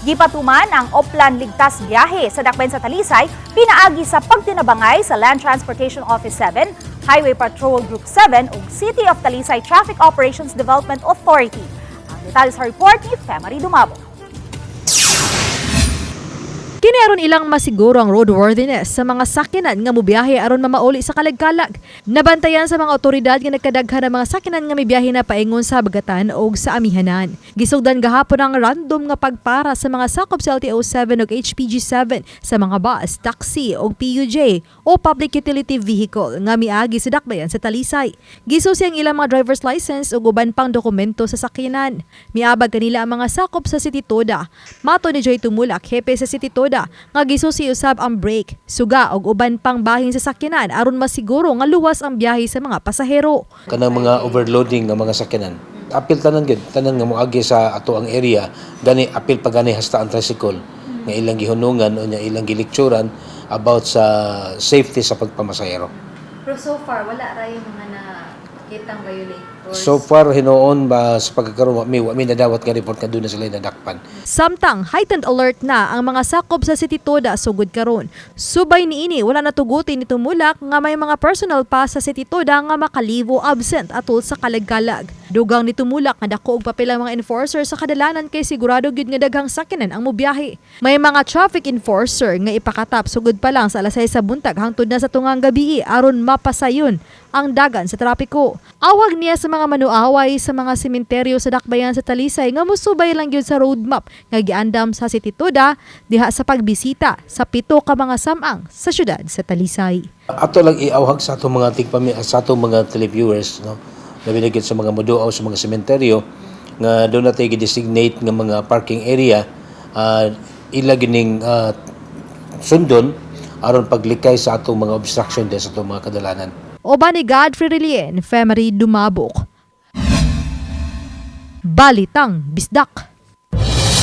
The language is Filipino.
Gipatuman ang Oplan Ligtas Biyahe sa dakbayan sa Talisay, pinaagi sa pagtinabangay sa Land Transportation Office 7, Highway Patrol Group 7 ug City of Talisay Traffic Operations Development Authority. Ang detalye sa report ni Femari Dumabo. Kini aron ilang masiguro ang roadworthiness sa mga sakyanan nga mobiyahe aron mamauli sa kalagkalag. Nabantayan sa mga otoridad nga nagkadaghan ang mga sakyanan nga mibiyahe na paingon sa Bagatan o sa Amihanan. Gisugdan gahapon ang random nga pagpara sa mga sakop sa LTO7 ug HPG7 sa mga bus, taxi o PUJ o public utility vehicle nga miagi sa dakbayan sa Talisay. Gisusi ang ilang mga driver's license ug uban pang dokumento sa sakyanan. Miabag kanila ang mga sakop sa City Toda. Mato ni Joy Tumulak, hepe sa City Toda, nga gisusi usab ang brake, suga ug uban pang bahin sa sakyanan aron masiguro nga luwas ang biyahe sa mga pasahero. Kanang mga overloading ng mga sakyanan. Apil tanan gid, tanan nga moagi sa ato ang area, gani apil pa gani hasta ang tricycle nga ilang gihunungan o ilang gilikturan about sa safety sa pagpamasahero. Pero so far wala ra yung mga nakitang violators. So far hinuon ba sa pagkakaroon wa mi nadawat nga report nga doon na sila nadakpan. Samtang heightened alert na ang mga sakop sa City Toda sugod karon. Subay niini wala natuguti ni Tumulak nga may mga personal pa sa City Toda nga makalivo absent atol sa kalagkalag. Dugang ni Tumulak nga dako og papel ang mga enforcer sa kadalanan kay sigurado gyud nga daghang sakyanan ang mobiyahe. May mga traffic enforcer nga ipakatap sugod pa lang sa alas 6 sa buntag hangtod na sa tungang gabi aron mapasayon ang dagan sa trapiko. Awag niya sa mga manuaway sa mga sementeryo sa dakbayan sa Talisay nga musubay lang gyud sa roadmap nga giandam sa City Toda diha sa pagbisita sa 7 ka mga samang sa syudad sa Talisay. Ato lang iawhag sa atong mga sa atong mga televiewers, no. Labi na gyud sa mga moduaw sa mga sementeryo nga doon natin i-designate nga mga parking area, ila gining sundon aron paglikay sa atong mga obstruction sa atong mga kadalanan. Oba ni Godfrey Relien, Femari Dumabok. Balitang Bisdak.